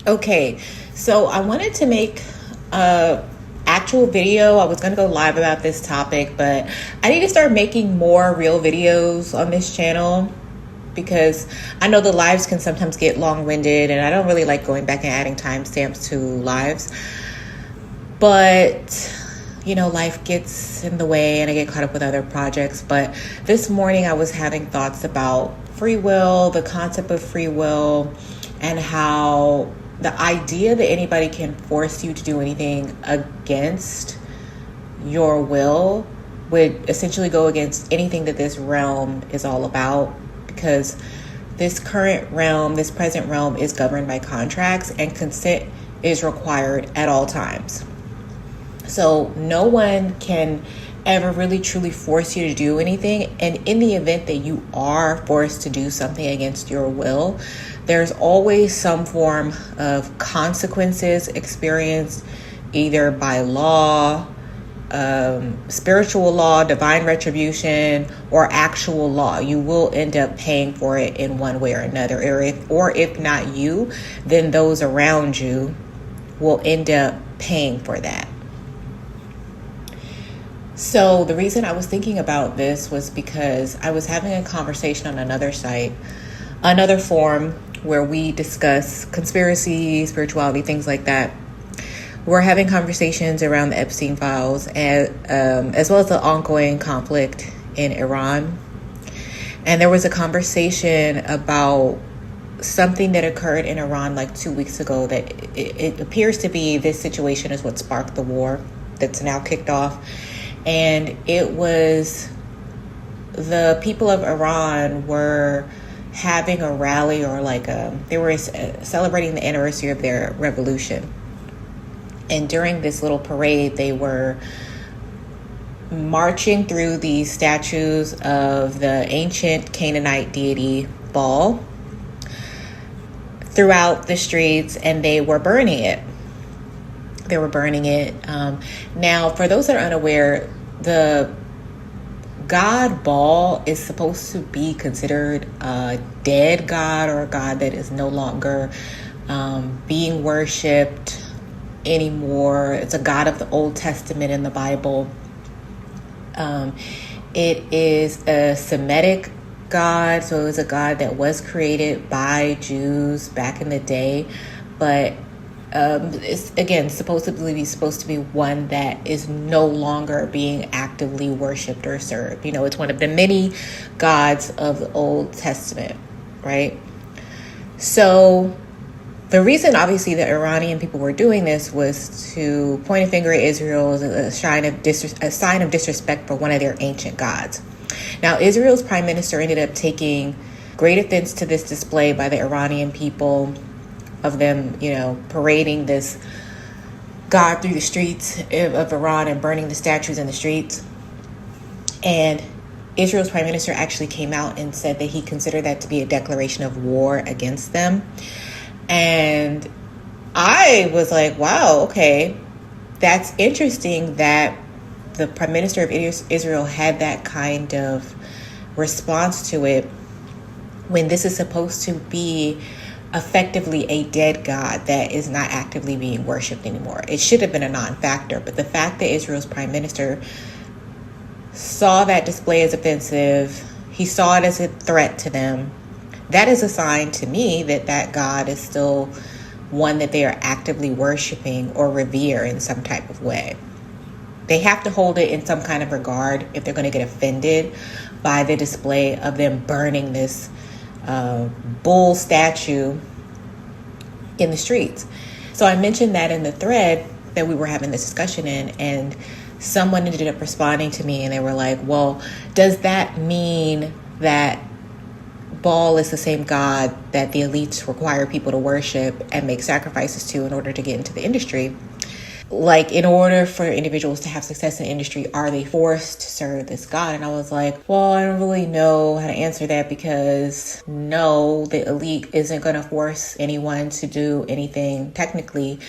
Okay, so I wanted to make a actual video. I was going to go live about this topic, but I need to start making more real videos on this channel because I know the lives can sometimes get long-winded and I don't really like going back and adding timestamps to lives. But life gets in the way and I get caught up with other projects. But this morning I was having thoughts about free will, the concept of free will, and how the idea that anybody can force you to do anything against your will would essentially go against anything that this realm is all about, because this present realm is governed by contracts and consent is required at all times. So no one can ever really truly force you to do anything. And in the event that you are forced to do something against your will, there's always some form of consequences experienced either by law, spiritual law, divine retribution, or actual law. You will end up paying for it in one way or another. Or if not you, then those around you will end up paying for that. So the reason I was thinking about this was because I was having a conversation on another site, another forum where we discuss conspiracy, spirituality, things like that. We're having conversations around the Epstein files as well as the ongoing conflict in Iran. And there was a conversation about something that occurred in Iran like 2 weeks ago that it appears to be this situation is what sparked the war that's now kicked off. And it was the people of Iran were having a rally, or they were celebrating the anniversary of their revolution. And during this little parade, they were marching through these statues of the ancient Canaanite deity Baal throughout the streets, and they were burning it. Now, for those that are unaware, the god Baal is supposed to be considered a dead god, or a god that is no longer being worshipped anymore. It's a god of the Old Testament in the Bible. It is a Semitic god, so it was a god that was created by Jews back in the day, but it's again supposed to be one that is no longer being actively worshipped or served. It's one of the many gods of the Old Testament, right? So the reason, obviously, the Iranian people were doing this was to point a finger at Israel as a sign of disrespect for one of their ancient gods. Now, Israel's prime minister ended up taking great offense to this display by the Iranian people, of them, parading this god through the streets of Iran and burning the statues in the streets. And Israel's prime minister actually came out and said that he considered that to be a declaration of war against them. And I was like, wow, okay, that's interesting that the prime minister of Israel had that kind of response to it when this is supposed to be effectively a dead god that is not actively being worshipped anymore. It should have been a non-factor, but the fact that Israel's prime minister saw that display as offensive, he saw it as a threat to them, that is a sign to me that that god is still one that they are actively worshiping or revere in some type of way. They have to hold it in some kind of regard if they're going to get offended by the display of them burning this bull statue in the streets. So I mentioned that in the thread that we were having this discussion in, and someone ended up responding to me and they were like, well, does that mean that Baal is the same god that the elites require people to worship and make sacrifices to in order to get into the industry? Like, in order for individuals to have success in the industry, are they forced to serve this god? And I was like, well, I don't really know how to answer that, because no, the elite isn't going to force anyone to do anything technically.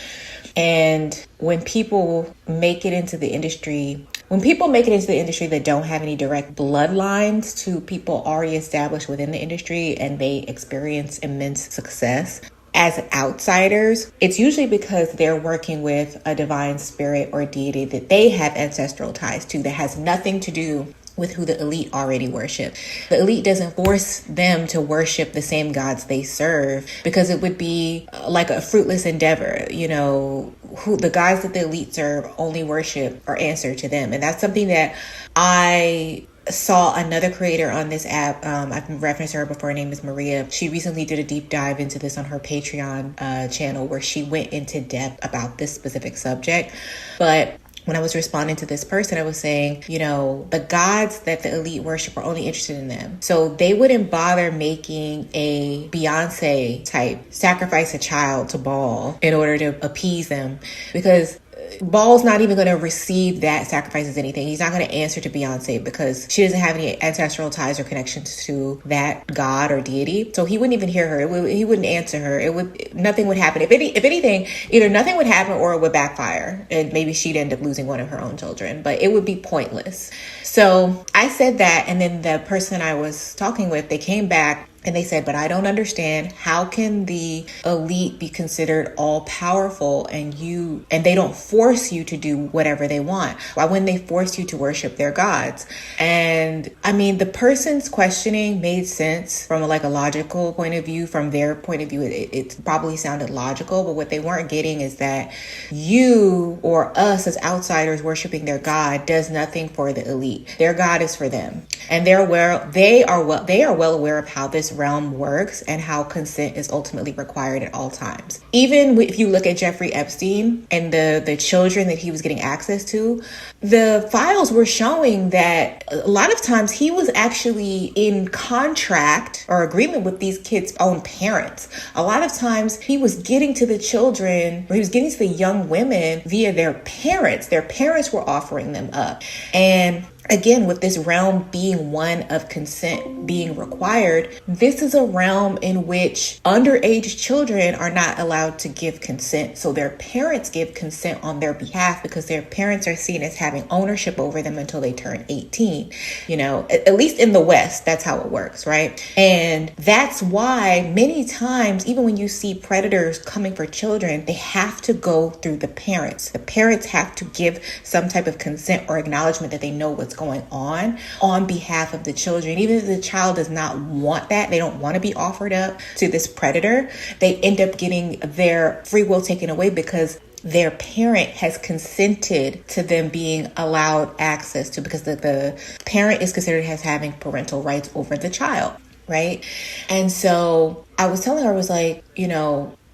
And when people make it into the industry, that don't have any direct bloodlines to people already established within the industry and they experience immense success, as outsiders, it's usually because they're working with a divine spirit or deity that they have ancestral ties to that has nothing to do with who the elite already worship. The elite doesn't force them to worship the same gods they serve, because it would be like a fruitless endeavor. Who the gods that the elite serve only worship or answer to them. And that's something that I saw another creator on this app. I've referenced her before. Her name is Maria. She recently did a deep dive into this on her Patreon channel, where she went into depth about this specific subject. But when I was responding to this person, I was saying, the gods that the elite worship are only interested in them. So they wouldn't bother making a Beyonce type sacrifice a child to Baal in order to appease them, because Baal's not even going to receive that sacrifice as anything. He's not going to answer to Beyonce because she doesn't have any ancestral ties or connections to that god or deity. So he wouldn't even hear her. He wouldn't answer her. Nothing would happen. If anything, either nothing would happen or it would backfire, and maybe she'd end up losing one of her own children. But it would be pointless. So I said that, and then the person I was talking with, they came back and they said, but I don't understand, how can the elite be considered all powerful and they don't force you to do whatever they want? Why wouldn't they force you to worship their gods? And I mean, the person's questioning made sense from a logical point of view. From their point of view, it probably sounded logical, but what they weren't getting is that you or us as outsiders worshiping their god does nothing for the elite. Their god is for them. And they are well aware of how this realm works and how consent is ultimately required at all times. Even if you look at Jeffrey Epstein and the children that he was getting access to, the files were showing that a lot of times he was actually in contract or agreement with these kids' own parents. A lot of times he was getting to the children, or he was getting to the young women via their parents. Their parents were offering them up. And again, with this realm being one of consent being required, this is a realm in which underage children are not allowed to give consent. So their parents give consent on their behalf because their parents are seen as having ownership over them until they turn 18. At least in the West, that's how it works, right? And that's why many times, even when you see predators coming for children, they have to go through the parents. The parents have to give some type of consent or acknowledgement that they know what's going on behalf of the children. Even if the child does not want that, they don't want to be offered up to this predator, they end up getting their free will taken away because their parent has consented to them being allowed access to, because the parent is considered as having parental rights over the child, right? And so I was telling her, I was like,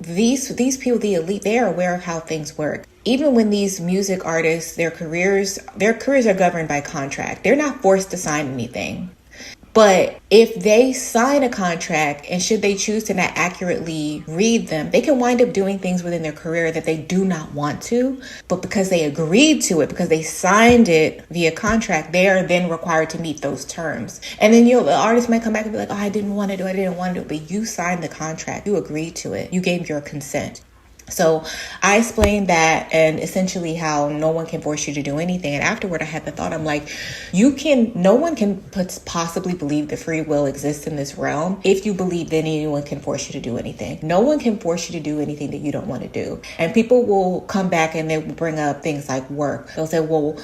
these people, the elite, they are aware of how things work. Even when these music artists, their careers are governed by contract. They're not forced to sign anything. But if they sign a contract, and should they choose to not accurately read them, they can wind up doing things within their career that they do not want to. But because they agreed to it, because they signed it via contract, they are then required to meet those terms. And then the artist might come back and be like, I didn't want to do it. But you signed the contract. You agreed to it. You gave your consent. So I explained that, and essentially how no one can force you to do anything. And afterward, I had the thought, I'm like, no one can possibly believe that free will exists in this realm if you believe that anyone can force you to do anything. No one can force you to do anything that you don't want to do. And people will come back and they will bring up things like work. They'll say, well,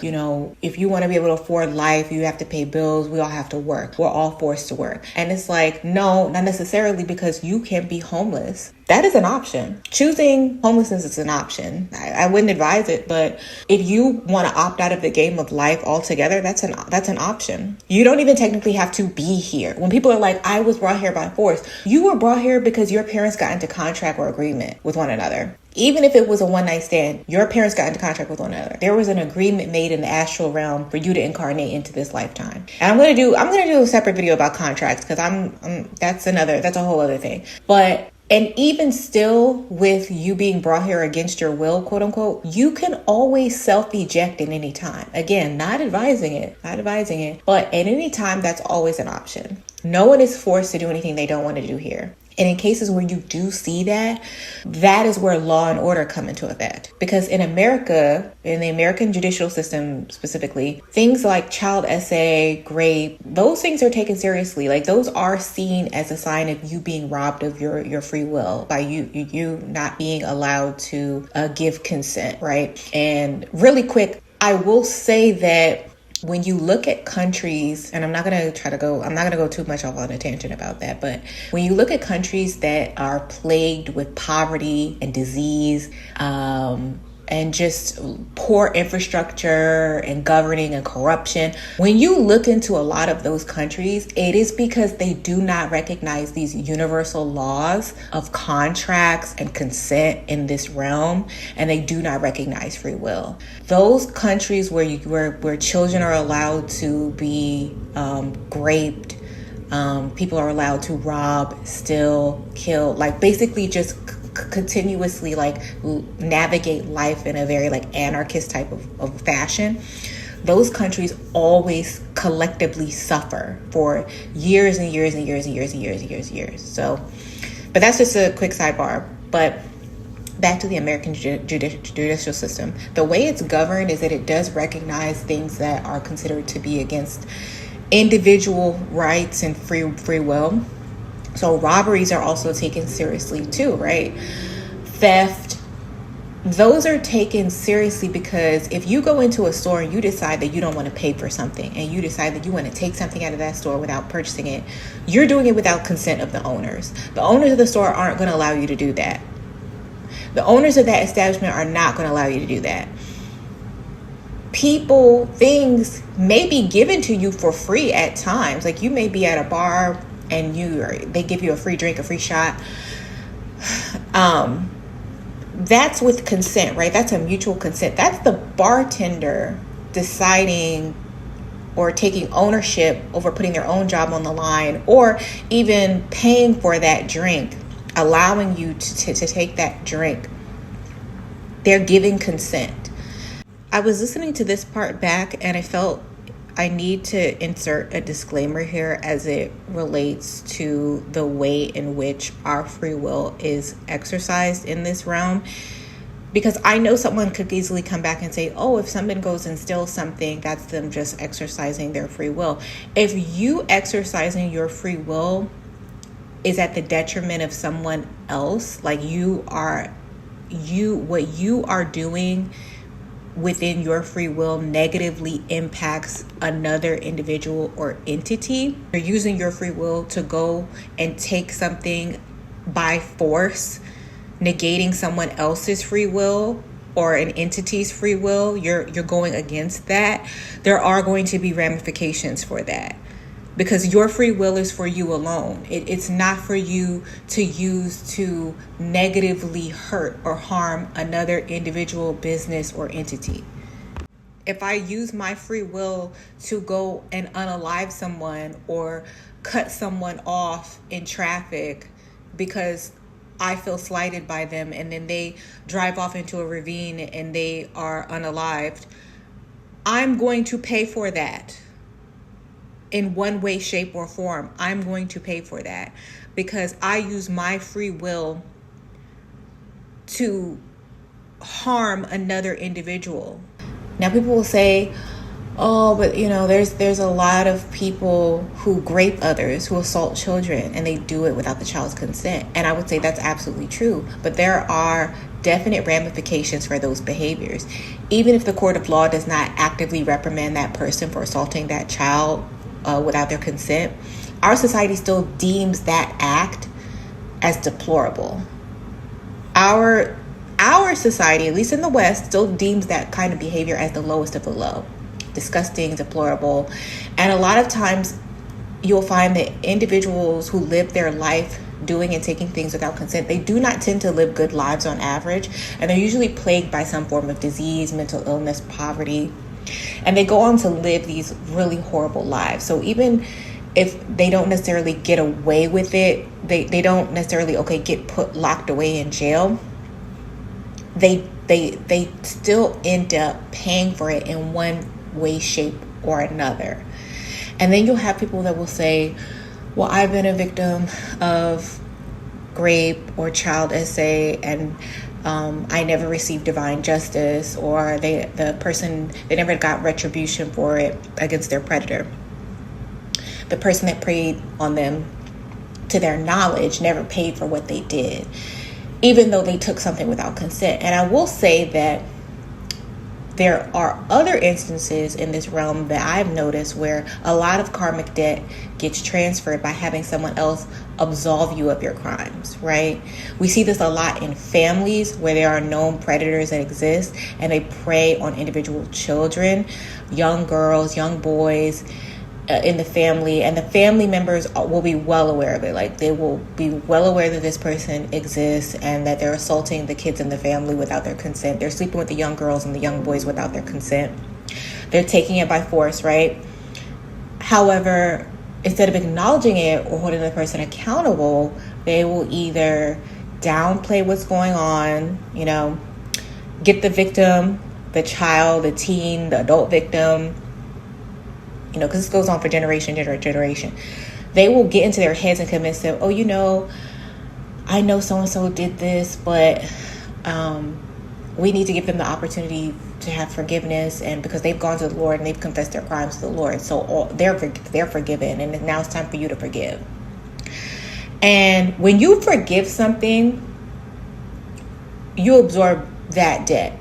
if you want to be able to afford life, you have to pay bills. We all have to work. We're all forced to work. And it's like, no, not necessarily, because you can be homeless. That is an option. Choosing homelessness is an option. I wouldn't advise it, but if you want to opt out of the game of life altogether, that's an option. You don't even technically have to be here. When people are like, I was brought here by force, you were brought here because your parents got into contract or agreement with one another. Even if it was a one-night stand, your parents got into contract with one another. There was an agreement made in the astral realm for you to incarnate into this lifetime. And I'm gonna do a separate video about contracts, because that's a whole other thing. And even still, with you being brought here against your will, quote unquote, you can always self-eject at any time. Again, not advising it, but at any time, that's always an option. No one is forced to do anything they don't want to do here. And in cases where you do see that, that is where law and order come into effect. Because in America, in the American judicial system specifically, things like child essay, rape, those things are taken seriously. Like those are seen as a sign of you being robbed of your free will, by you not being allowed to give consent, right? And really quick, I will say that when you look at countries, and I'm not going to go too much off on a tangent about that, but when you look at countries that are plagued with poverty and disease, and just poor infrastructure and governing and corruption, when you look into a lot of those countries, it is because they do not recognize these universal laws of contracts and consent in this realm, and they do not recognize free will. Those countries where children are allowed to be raped, people are allowed to rob, steal, kill, like basically just continuously like navigate life in a very like anarchist type of fashion, those countries always collectively suffer for years and years and years and years and years and years and years. So, but that's just a quick sidebar. But back to the American judicial system, the way it's governed is that it does recognize things that are considered to be against individual rights and free will. So robberies are also taken seriously too, right? Theft, those are taken seriously because if you go into a store and you decide that you don't want to pay for something and you decide that you want to take something out of that store without purchasing it, you're doing it without consent of the owners. The owners of the store aren't going to allow you to do that. The owners of that establishment are not going to allow you to do that. People, things may be given to you for free at times. Like you may be at a bar and they give you a free drink, a free shot. That's with consent, right? That's a mutual consent. That's the bartender deciding or taking ownership over putting their own job on the line, or even paying for that drink, allowing you to take that drink. They're giving consent. I was listening to this part back and I felt I need to insert a disclaimer here as it relates to the way in which our free will is exercised in this realm. Because I know someone could easily come back and say, oh, if someone goes and steals something, that's them just exercising their free will. If you exercising your free will is at the detriment of someone else, like what you are doing within your free will negatively impacts another individual or entity. You're using your free will to go and take something by force, negating someone else's free will or an entity's free will. You're going against that. There are going to be ramifications for that, because your free will is for you alone. It's not for you to use to negatively hurt or harm another individual, business, or entity. If I use my free will to go and unalive someone or cut someone off in traffic because I feel slighted by them, and then they drive off into a ravine and they are unalived, I'm going to pay for that. In one way, shape, or form, I'm going to pay for that because I use my free will to harm another individual. Now, people will say, oh, but there's a lot of people who rape others, who assault children, and they do it without the child's consent. And I would say that's absolutely true. But there are definite ramifications for those behaviors. Even if the court of law does not actively reprimand that person for assaulting that child without their consent, our society still deems that act as deplorable. Our society, at least in the West, still deems that kind of behavior as the lowest of the low. Disgusting, deplorable. And a lot of times you'll find that individuals who live their life doing and taking things without consent, they do not tend to live good lives on average. And they're usually plagued by some form of disease, mental illness, poverty. And they go on to live these really horrible lives. So even if they don't necessarily get away with it, they don't necessarily, get locked away in jail, they still end up paying for it in one way, shape, or another. And then you'll have people that will say, well, I've been a victim of rape or child essay, and I never received divine justice, or they never got retribution for it against their predator. The person that preyed on them, to their knowledge, never paid for what they did, even though they took something without consent. And I will say that there are other instances in this realm that I've noticed where a lot of karmic debt gets transferred by having someone else absolve you of your crimes, right? We see this a lot in families where there are known predators that exist and they prey on individual children, young girls, young boys, in the family, and the family members will be well aware of it. Like, they will be well aware that this person exists and that they're assaulting the kids in the family without their consent. They're sleeping with the young girls and the young boys without their consent. They're taking it by force, right? However, instead of acknowledging it or holding the person accountable, they will either downplay what's going on, get the victim, the child, the teen, the adult victim, because this goes on for generation. They will get into their heads and convince them, I know so-and-so did this, but we need to give them the opportunity to have forgiveness, and because they've gone to the Lord and they've confessed their crimes to the Lord, so they're forgiven, and now it's time for you to forgive. And when you forgive something, you absorb that debt.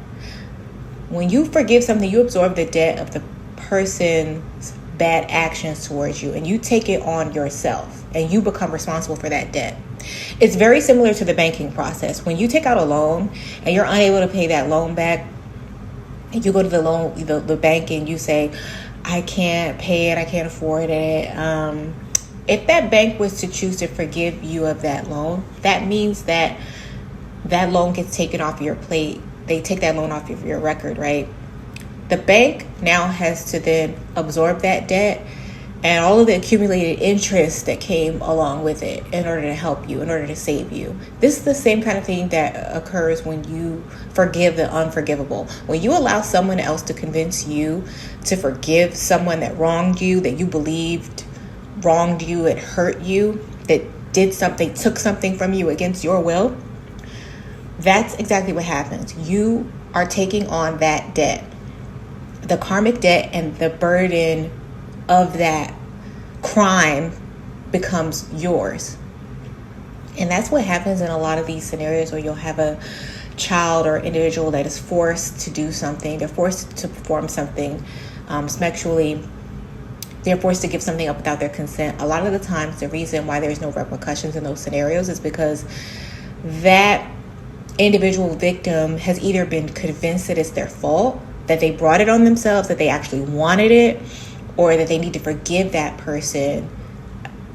When you forgive something, you absorb the debt of the person's bad actions towards you, and you take it on yourself, and you become responsible for that debt. It's very similar to the banking process. When you take out a loan and you're unable to pay that loan back, and you go to the bank and you say, I can't pay it, I can't afford it. If that bank was to choose to forgive you of that loan, that means that loan gets taken off your plate. They take that loan off of your record, right? The bank now has to then absorb that debt and all of the accumulated interest that came along with it in order to help you, in order to save you. This is the same kind of thing that occurs when you forgive the unforgivable. When you allow someone else to convince you to forgive someone that wronged you, that you believed wronged you and hurt you, that did something, took something from you against your will, that's exactly what happens. You are taking on that debt. The karmic debt and the burden of that crime becomes yours. And that's what happens in a lot of these scenarios where you'll have a child or individual that is forced to do something. They're forced to perform something sexually. They're forced to give something up without their consent. A lot of the times, the reason why there's no repercussions in those scenarios is because that individual victim has either been convinced that it's their fault, that they brought it on themselves, that they actually wanted it, or that they need to forgive that person.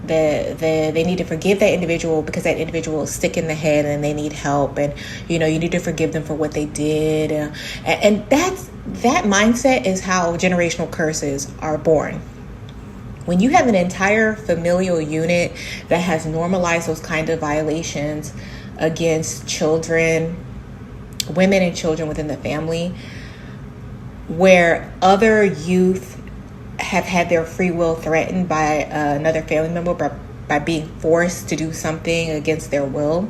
They need to forgive that individual because that individual is sick in the head and they need help, and you need to forgive them for what they did. And that mindset is how generational curses are born. When you have an entire familial unit that has normalized those kind of violations against children, women and children within the family, where other youth have had their free will threatened by another family member by being forced to do something against their will,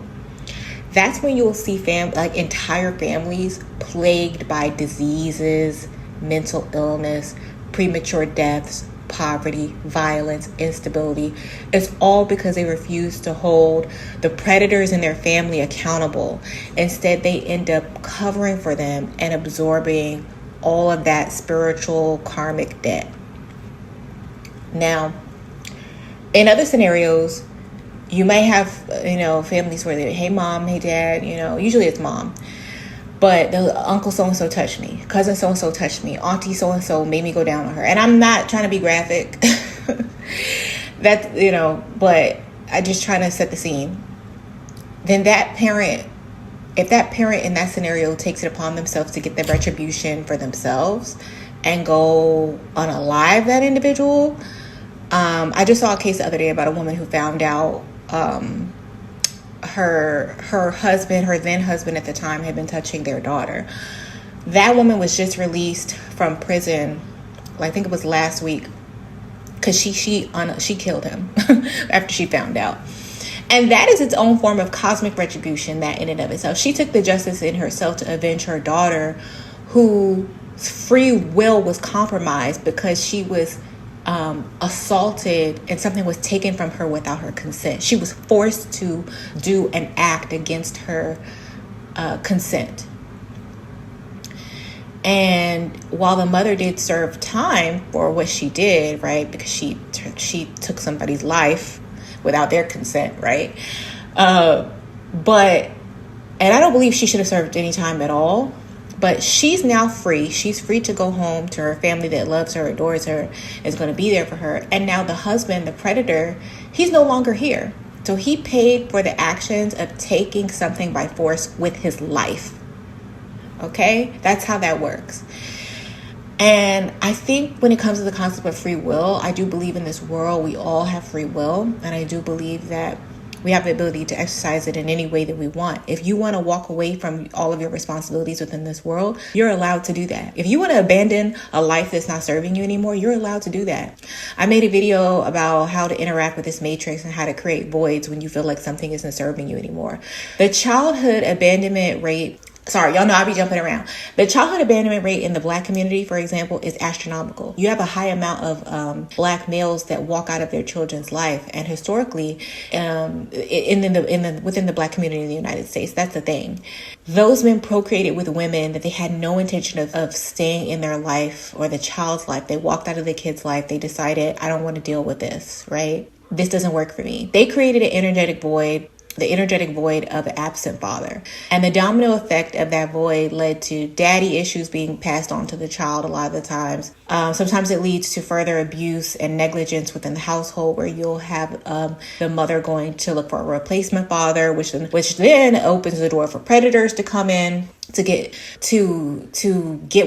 that's when you'll see entire families plagued by diseases, mental illness, premature deaths, poverty, violence, instability. It's all because they refuse to hold the predators in their family accountable. Instead, they end up covering for them and absorbing all of that spiritual karmic debt. Now, in other scenarios, you may have, families where they, hey mom, hey dad, usually it's mom, but the uncle so-and-so touched me, cousin so-and-so touched me, auntie so-and-so made me go down on her. And I'm not trying to be graphic, but I just trying to set the scene. Then if that parent in that scenario takes it upon themselves to get the retribution for themselves and go unalive that individual. I just saw a case the other day about a woman who found out her then husband at the time, had been touching their daughter. That woman was just released from prison, I think it was last week, because she killed him after she found out. And that is its own form of cosmic retribution, that in and of itself. She took the justice in herself to avenge her daughter, whose free will was compromised because she was assaulted and something was taken from her without her consent. She was forced to do an act against her consent. And while the mother did serve time for what she did, right, because she took somebody's life without their consent, right? And I don't believe she should have served any time at all. But she's now free. She's free to go home to her family that loves her, adores her, is going to be there for her. And now the husband, the predator, he's no longer here. So he paid for the actions of taking something by force with his life. Okay? That's how that works. And I think when it comes to the concept of free will, I do believe in this world we all have free will. And I do believe that we have the ability to exercise it in any way that we want. If you want to walk away from all of your responsibilities within this world, you're allowed to do that. If you want to abandon a life that's not serving you anymore, you're allowed to do that. I made a video about how to interact with this matrix and how to create voids when you feel like something isn't serving you anymore. The childhood abandonment rate, y'all know I be jumping around. The childhood abandonment rate in the Black community, for example, is astronomical. You have a high amount of Black males that walk out of their children's life, and historically, within the Black community in the United States, that's the thing. Those men procreated with women that they had no intention of staying in their life or the child's life. They walked out of the kid's life. They decided, I don't want to deal with this, right? This doesn't work for me. They created an energetic void, the energetic void of an absent father. And the domino effect of that void led to daddy issues being passed on to the child a lot of the times. Sometimes it leads to further abuse and negligence within the household, where you'll have the mother going to look for a replacement father, which then opens the door for predators to come in to get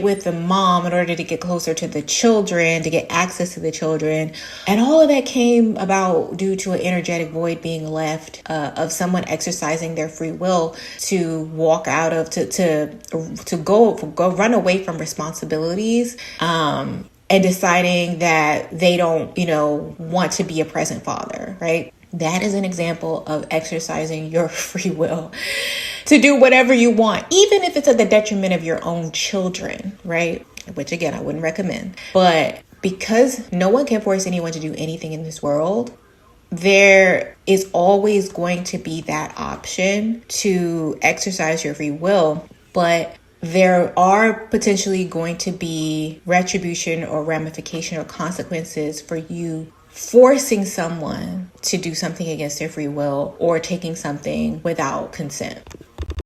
with the mom in order to get closer to the children, to get access to the children. And all of that came about due to an energetic void being left of someone exercising their free will to walk out of, to go run away from responsibilities, and deciding that they don't, want to be a present father, right? That is an example of exercising your free will to do whatever you want, even if it's at the detriment of your own children, right? Which again, I wouldn't recommend. But because no one can force anyone to do anything in this world, there is always going to be that option to exercise your free will. But there are potentially going to be retribution or ramification or consequences for you forcing someone to do something against their free will or taking something without consent.